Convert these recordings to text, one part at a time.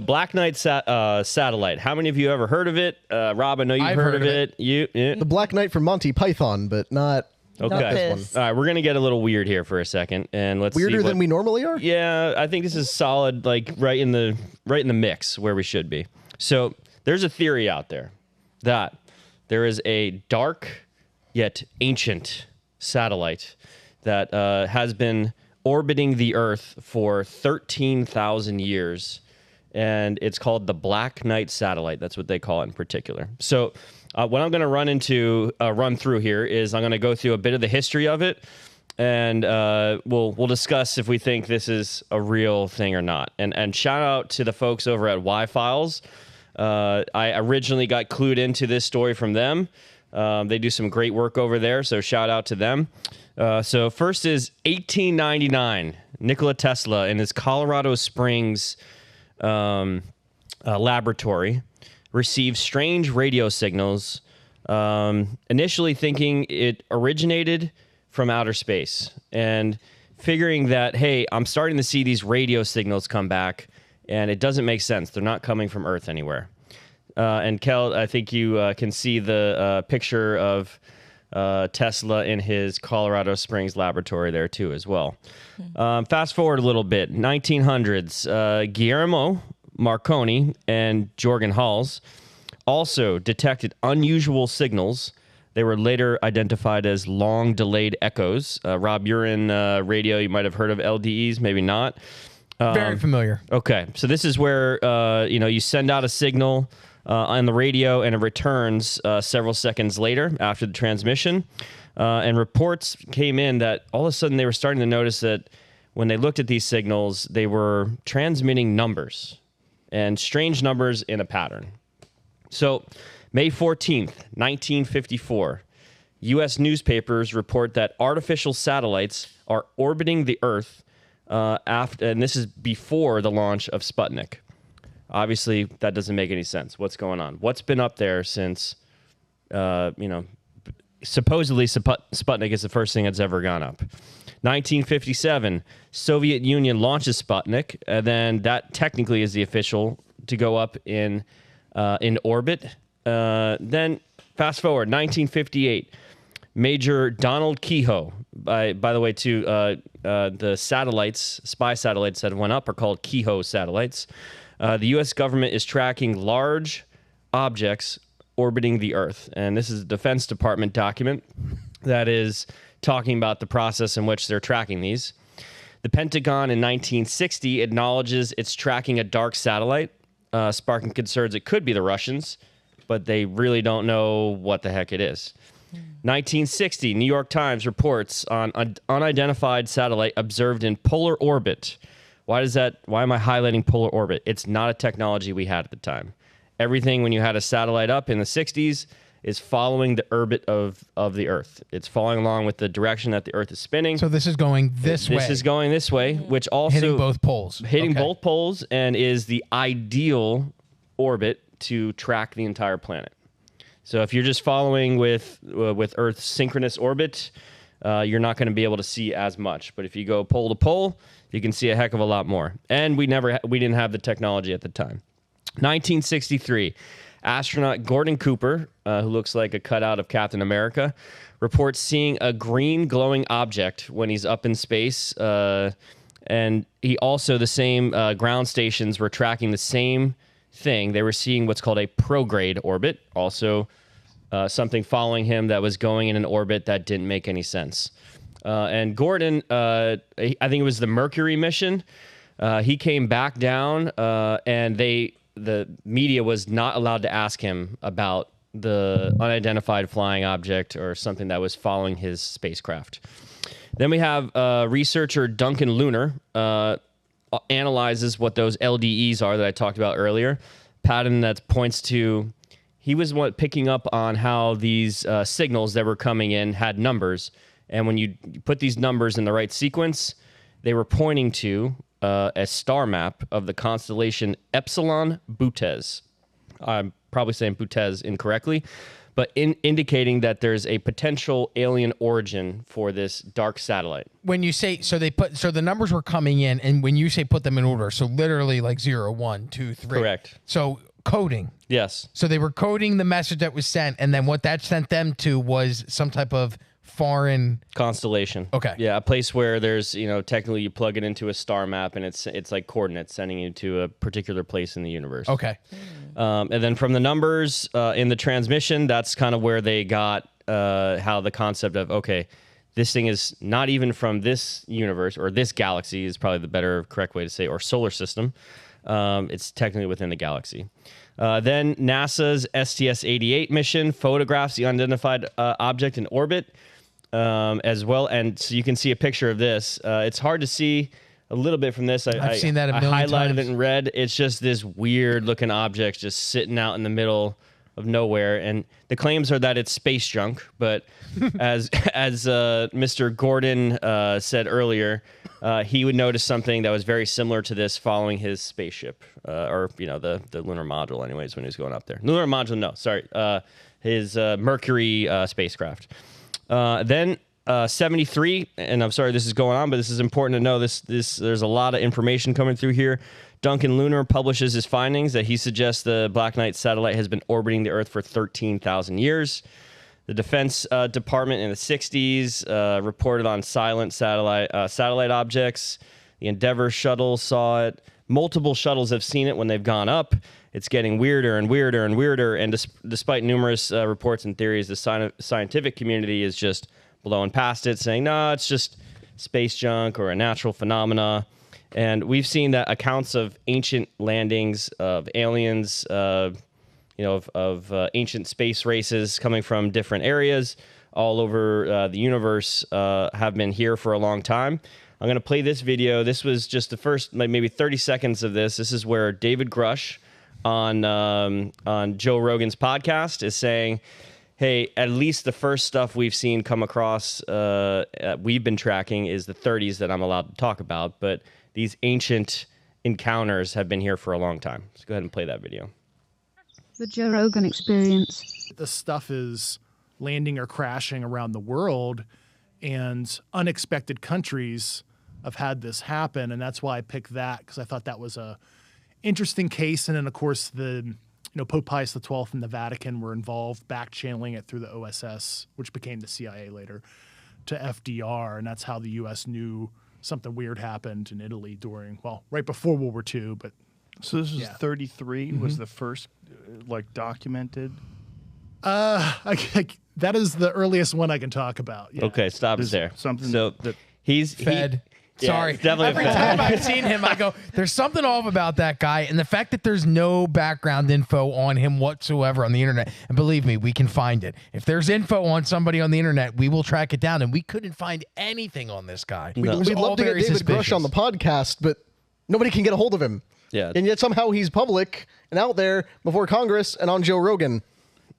Black Knight satellite. How many of you ever heard of it? Rob, I know you've heard of it. The Black Knight from Monty Python, but not. Okay. Not this one. All right, we're gonna get a little weird here for a second, and let's weirder see than we normally are. Yeah, I think this is solid, like right in the mix where we should be. So there's a theory out there that there is a dark yet ancient satellite that has been orbiting the Earth for 13,000 years, and it's called the Black Knight satellite. That's what they call it in particular. So what I'm going to run through here is I'm going to go through a bit of the history of it, and we'll discuss if we think this is a real thing or not. And shout out to the folks over at Y-Files. I originally got clued into this story from them. They do some great work over there, so shout out to them. So first is 1899. Nikola Tesla in his Colorado Springs laboratory received strange radio signals, initially thinking it originated from outer space, and figuring that, hey, I'm starting to see these radio signals come back, and it doesn't make sense. They're not coming from Earth anywhere. And Kel, I think you can see the picture of Tesla in his Colorado Springs laboratory there too as well. Fast forward a little bit, 1900s, Guillermo Marconi and Jorgen Hals also detected unusual signals. They were later identified as long-delayed echoes. Rob, you're in radio. You might have heard of LDEs, maybe not. Very familiar. Okay, so this is where you send out a signal on the radio, and it returns several seconds later after the transmission. And reports came in that all of a sudden they were starting to notice that when they looked at these signals, they were transmitting numbers, and strange numbers in a pattern. So May 14th, 1954, U.S. newspapers report that artificial satellites are orbiting the Earth and this is before the launch of Sputnik. Obviously, that doesn't make any sense. What's going on? What's been up there since, supposedly Sputnik is the first thing that's ever gone up. 1957, Soviet Union launches Sputnik, and then that technically is the official to go up in orbit. Then fast forward, 1958, Major Donald Keyhoe. By the way, too, the spy satellites that went up are called Keyhoe satellites. The U.S. government is tracking large objects orbiting the Earth, and this is a Defense Department document that is talking about the process in which they're tracking these. The Pentagon in 1960 acknowledges it's tracking a dark satellite, sparking concerns it could be the Russians, but they really don't know what the heck it is. 1960, New York Times reports on an unidentified satellite observed in polar orbit. Why am I highlighting polar orbit? It's not a technology we had at the time. Everything when you had a satellite up in the 60s is following the orbit of the Earth. It's following along with the direction that the Earth is spinning. So this is going this way. This is going this way, which also... Hitting both poles. Hitting both poles, and is the ideal orbit to track the entire planet. So if you're just following with Earth's synchronous orbit, you're not going to be able to see as much. But if you go pole to pole, you can see a heck of a lot more. And we didn't have the technology at the time. 1963, astronaut Gordon Cooper, who looks like a cutout of Captain America, reports seeing a green glowing object when he's up in space. And he also, the same ground stations were tracking the same thing. They were seeing what's called a prograde orbit, also something following him that was going in an orbit that didn't make any sense. And Gordon, I think it was the Mercury mission, he came back down, and the media was not allowed to ask him about the unidentified flying object or something that was following his spacecraft. Then we have researcher Duncan Lunar analyzes what those LDEs are that I talked about earlier, pattern that points to, he was picking up on how these signals that were coming in had numbers, and when you put these numbers in the right sequence, they were pointing to a star map of the constellation Epsilon Boötes. I'm probably saying Boötes incorrectly, but indicating that there's a potential alien origin for this dark satellite. When you say so the numbers were coming in, and when you say put them in order, so literally like 0, 1, 2, 3. Correct. So coding. Yes. So they were coding the message that was sent, and then what that sent them to was some type of foreign constellation. Okay. Yeah, a place where there's, technically you plug it into a star map and it's like coordinates sending you to a particular place in the universe. Okay. And then from the numbers in the transmission, that's kind of where they got how the concept of, okay, this thing is not even from this universe, or this galaxy is probably the better, correct way to say, or solar system. It's technically within the galaxy. Then NASA's STS-88 mission photographs the unidentified object in orbit as well. And so you can see a picture of this. It's hard to see a little bit from this. I've seen that a million I highlighted times. it in red. It's just this weird looking object just sitting out in the middle of nowhere. And the claims are that it's space junk. But as Mr. Gordon said earlier, he would notice something that was very similar to this following his spaceship, or the lunar module, anyways, when he was going up there. Lunar module, no, sorry, his Mercury spacecraft. Then 73, and I'm sorry this is going on, but this is important to know. There's a lot of information coming through here. Duncan Lunar publishes his findings that he suggests the Black Knight satellite has been orbiting the Earth for 13,000 years. The Defense Department in the 60s reported on silent satellite objects. The Endeavour shuttle saw it. Multiple shuttles have seen it when they've gone up. It's getting weirder and weirder and weirder. And despite numerous reports and theories, the scientific community is just blowing past it, saying, no, it's just space junk or a natural phenomena. And we've seen that accounts of ancient landings of aliens, of ancient space races coming from different areas all over the universe have been here for a long time. I'm going to play this video. This was just the first maybe 30 seconds of this. This is where David Grush on Joe Rogan's podcast is saying, hey, at least the first stuff we've seen come across, we've been tracking is the 30s that I'm allowed to talk about. But these ancient encounters have been here for a long time. Let's go ahead and play that video. The Joe Rogan Experience. This stuff is landing or crashing around the world, and unexpected countries have had this happen, and that's why I picked that, because I thought that was a interesting case. And then, of course, Pope Pius XII and the Vatican were involved, back-channeling it through the OSS, which became the CIA later, to FDR, and that's how the U.S. knew something weird happened in Italy right before World War II, but... So this is 33 was the first documented. That is the earliest one I can talk about. Yeah. Okay, stop it there. Something so that he's Fed. Sorry. It's definitely Every a fed. time I've seen him, I go, there's something off about that guy. And the fact that there's no background info on him whatsoever on the internet. And believe me, we can find it. If there's info on somebody on the internet, we will track it down. And we couldn't find anything on this guy. We'd love to get David Grush on the podcast, but nobody can get a hold of him. Yeah. And yet somehow he's public and out there before Congress and on Joe Rogan.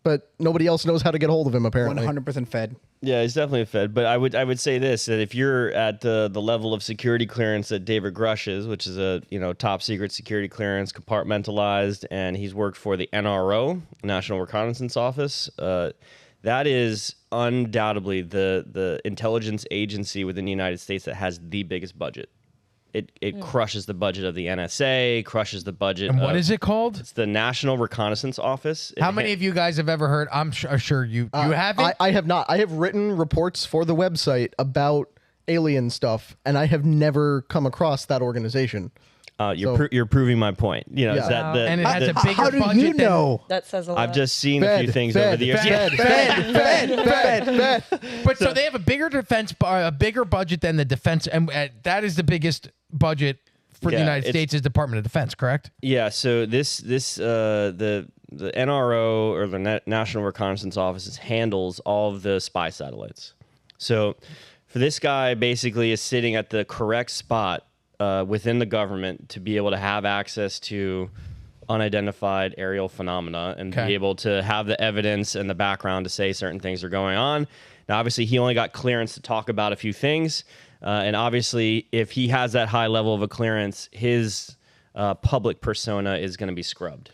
But nobody else knows how to get a hold of him, apparently. 100% fed. Yeah, he's definitely a fed. But I would say this, that if you're at the level of security clearance that David Grush is, which is a top secret security clearance, compartmentalized, and he's worked for the NRO, National Reconnaissance Office, that is undoubtedly the intelligence agency within the United States that has the biggest budget. It crushes the budget of the NSA, crushes the budget. And what is it called? It's the National Reconnaissance Office. How many of you guys have ever heard? I'm sure you haven't. I have not. I have written reports for the website about alien stuff, and I have never come across that organization. You're proving my point. Is that the, and it has a bigger How do budget you than- know? That says a lot. I've just seen a few things over the years. Fed. But so they have a bigger a bigger budget than the defense, and that is the biggest budget for the United States is Department of Defense, correct? Yeah. So the NRO, or the National Reconnaissance Office, handles all of the spy satellites. So for this guy, basically, is sitting at the correct spot within the government to be able to have access to unidentified aerial phenomena and be able to have the evidence and the background to say certain things are going on. Now, obviously, he only got clearance to talk about a few things. And obviously, if he has that high level of a clearance, his public persona is going to be scrubbed,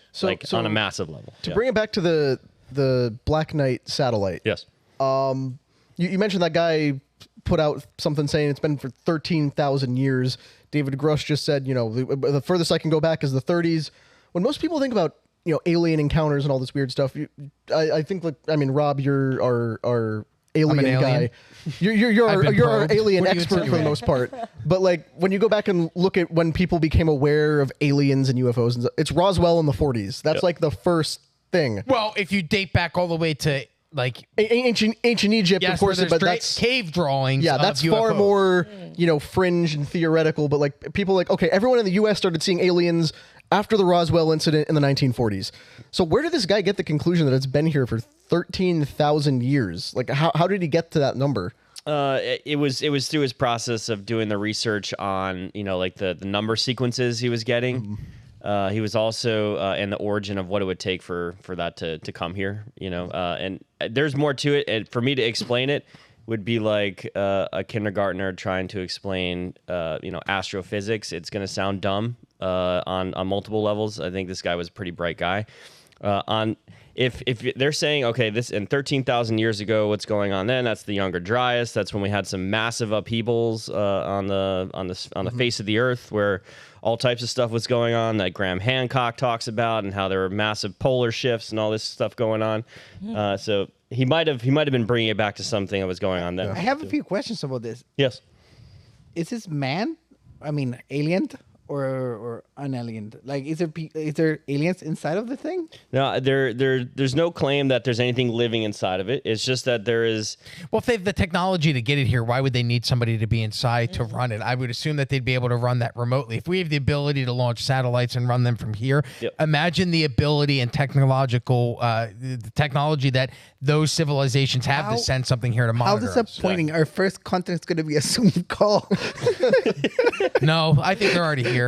on a massive level. To bring it back to the the Black Knight satellite. Yes. You mentioned that guy put out something saying it's been for 13,000 years. David Grush just said, the furthest I can go back is the 30s. When most people think about, alien encounters and all this weird stuff, I think, Rob, you're our alien, alien guy. You're I've been our probed. alien What are you expert for the insinuating? most part. But like when you go back and look at when people became aware of aliens and UFOs, and it's Roswell in the 40s. That's like the first thing. Well, if you date back all the way to like Ancient Egypt, yes, of course, where there's but straight that's cave drawings. yeah, of that's far UFOs. more fringe and theoretical. But like people okay, everyone in the U.S. started seeing aliens after the Roswell incident in the 1940s. So where did this guy get the conclusion that it's been here for 13,000 years? Like how did he get to that number? It was through his process of doing the research on like the number sequences he was getting. He was also in the origin of what it would take for that to come here. And there's more to it. And for me to explain it would be like a kindergartner trying to explain astrophysics. It's going to sound dumb on multiple levels. I think this guy was a pretty bright guy. If they're saying, okay, this in 13,000 years ago, what's going on then? That's the Younger Dryas. That's when we had some massive upheavals on the face of the earth, where all types of stuff was going on that Graham Hancock talks about, and how there were massive polar shifts and all this stuff going on. So he might have been bringing it back to something that was going on then. I have a few questions about this. Yes. Is this man? Alien or unalien? Like, is there aliens inside of the thing? No, there's no claim that there's anything living inside of it. It's just that there is. Well, if they have the technology to get it here, why would they need somebody to be inside to run it? I would assume that they'd be able to run that remotely. If we have the ability to launch satellites and run them from here, Yep. imagine the ability and technological the technology that those civilizations have to send something here to How monitor. disappointing! Our first content is going to be a Zoom call. No, I think they're already here.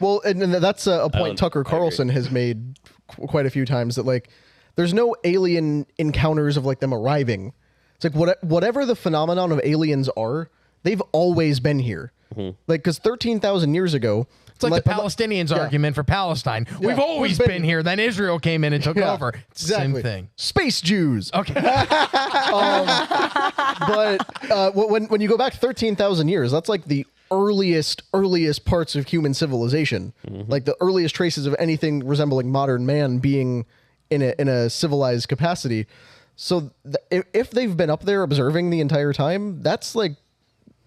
Well, and that's a point Tucker agree. Carlson has made quite a few times, that like there's no alien encounters of like them arriving. It's like whatever the phenomenon of aliens are, they've always been here. Like because 13,000 years ago, It's like the Palestinians argument for Palestine. We've always been here. Then Israel came in and took over. It's the exactly. same thing. Space Jews. Okay. But when you go back 13,000 years, that's like the earliest parts of human civilization, like the earliest traces of anything resembling modern man being in a civilized capacity. So if they've been up there observing the entire time, that's like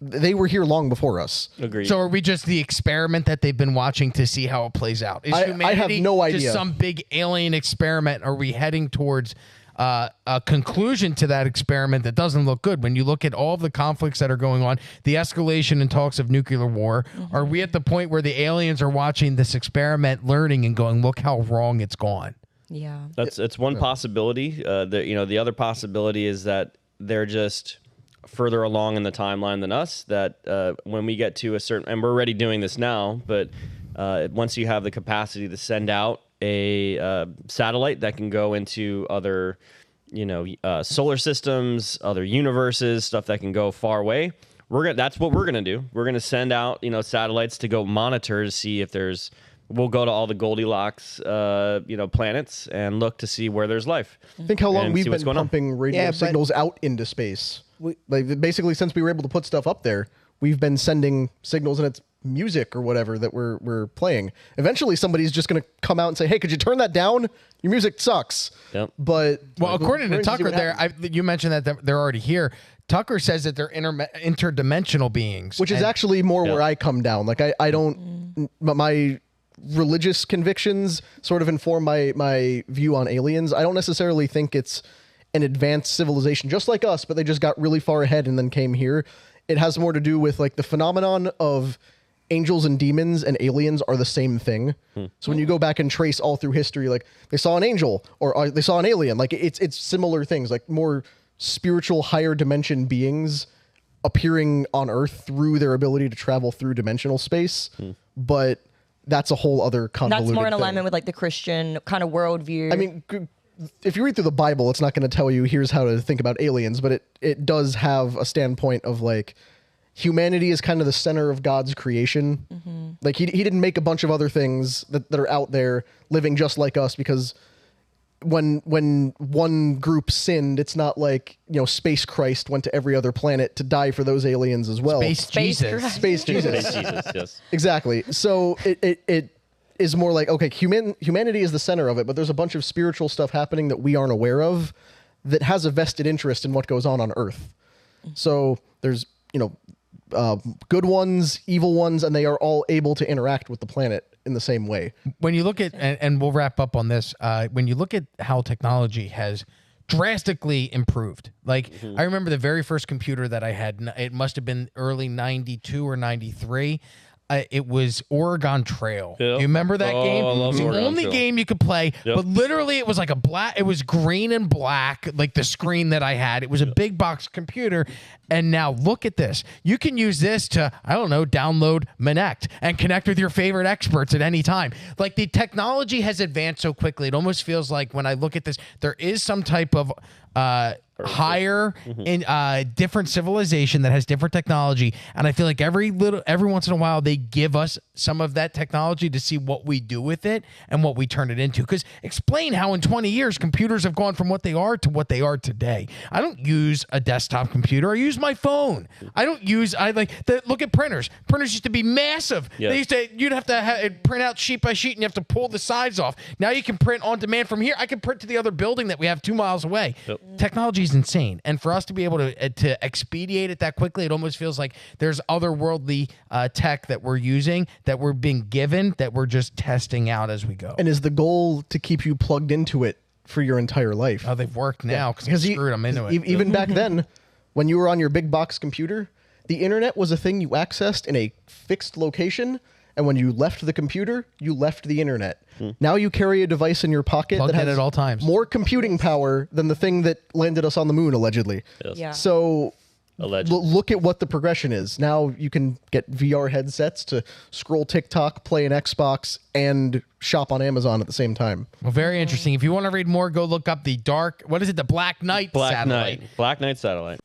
they were here long before us. Agreed. So are we just the experiment that they've been watching to see how it plays out? Is I have humanity no idea. just some big alien experiment? Are we heading towards a conclusion to that experiment that doesn't look good? When you look at all of the conflicts that are going on, the escalation and talks of nuclear war, are we at the point where the aliens are watching this experiment, learning and going, look how wrong it's gone? Yeah. That's one possibility. The other possibility is that they're just further along in the timeline than us, that when we get to a certain, and we're already doing this now, but once you have the capacity to send out a satellite that can go into other solar systems, other universes, stuff that can go far away, that's what we're gonna do. We're gonna send out satellites to go monitor to see if we'll go to all the Goldilocks planets and look to see where there's life. Think how long And we've see what's been going on. pumping radio Yeah, but- signals out into space. Like basically since we were able to put stuff up there, we've been sending signals, and it's music or whatever that we're playing. Eventually somebody's just going to come out and say, hey, could you turn that down? Your music sucks. Yep. But Well, according to we're gonna see Tucker, what happens. you mentioned that they're already here. Tucker says that they're interdimensional beings, Which is and- actually more where I come down. Like I don't, but my religious convictions sort of inform my view on aliens. I don't necessarily think it's an advanced civilization just like us, but they just got really far ahead and then came here. It has more to do with like the phenomenon of angels and demons and aliens are the same thing. So when you go back and trace all through history, like they saw an angel or they saw an alien, like it's similar things, like more spiritual, higher dimension beings appearing on Earth through their ability to travel through dimensional space. But that's a whole other convoluted That's more in thing. alignment with like the Christian kind of worldview. I mean, if you read through the Bible, it's not going to tell you here's how to think about aliens, but it does have a standpoint of like humanity is kind of the center of God's creation. Like he didn't make a bunch of other things that are out there living just like us, because when one group sinned, it's not like, Space Christ went to every other planet to die for those aliens as well. Space Jesus. Christ. Space Jesus. Space Jesus, yes. Exactly. So it is more like, okay, humanity is the center of it, but there's a bunch of spiritual stuff happening that we aren't aware of that has a vested interest in what goes on Earth. So there's, good ones, evil ones, and they are all able to interact with the planet in the same way. When you look at, and we'll wrap up on this, when you look at how technology has drastically improved. Like, I remember the very first computer that I had, it must have been early 92 or 93. It was Oregon Trail. Yep. You remember that game? I love It was the Oregon only Trail. game you could play, Yep. but literally it was like it was green and black, like the screen that I had. It was a big box computer. And now look at this. You can use this to, I don't know, download Minect and connect with your favorite experts at any time. Like, the technology has advanced so quickly. It almost feels like when I look at this, there is some type of higher in different civilization that has different technology, and I feel like every once in a while they give us some of that technology to see what we do with it and what we turn it into. Because explain how in 20 years computers have gone from what they are to what they are today. I don't use a desktop computer. I use my phone. Look at printers. Printers used to be massive. Yes. You'd have to print out sheet by sheet, and you have to pull the sides off. Now you can print on demand from here. I can print to the other building that we have 2 miles away. Yep. Technology is insane, and for us to be able to expedite it that quickly, it almost feels like there's otherworldly tech that we're using, that we're being given, that we're just testing out as we go. And is the goal to keep you plugged into it for your entire life? Oh, they've worked now because I'm screwed. I'm into it. Even back then, when you were on your big box computer, the internet was a thing you accessed in a fixed location, and when you left the computer, you left the internet. Now you carry a device in your pocket Plugged that in has at all times. more computing power than the thing that landed us on the moon, allegedly. Yes. Yeah. So Allegedly. look at what the progression is. Now you can get VR headsets to scroll TikTok, play an Xbox, and shop on Amazon at the same time. Well, very interesting. If you want to read more, go look up the Black Knight Black satellite. Knight. Black Knight satellite.